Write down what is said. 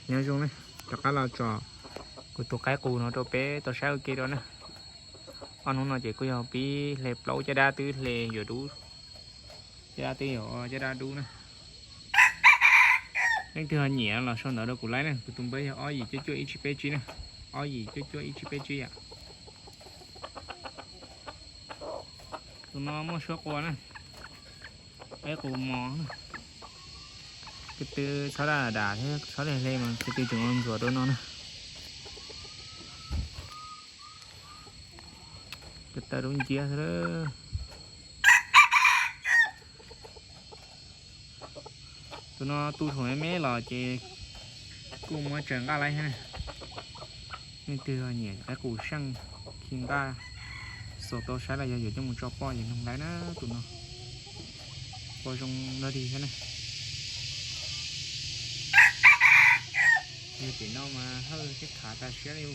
nhớ chung này cho cá là trò của tổ cái cù nó tổ bé tổ sao kia đó nè anh nó chỉ có học bí lẹp lẩu cho đa tư lề vừa đủ cho đa tư hiểu cho đa đủ nè cái thứ hai nhẹ là sau đó đâu cũng lấy nè tụi tụi bây giờ ó gì cho ít bé chi nè ó gì cho ít bé chi à tụi nó mua số qua nè cái cù mò cái từ sau đó là đà thế sau này lên mà cái từ trường ông rùa đó nó nè cái ta đúng chia thế đó tụi nó tu thổi mấy lò chị cùng mới trồng cá lấy thế này nên từ nhỉ cái củ xăng khiến ta số tô sẽ là giờ trong một trò po gì không lấy nó tụi nó po trong nó đi thế này như chỉ nó mà hơi cái khả ta sẽ yêu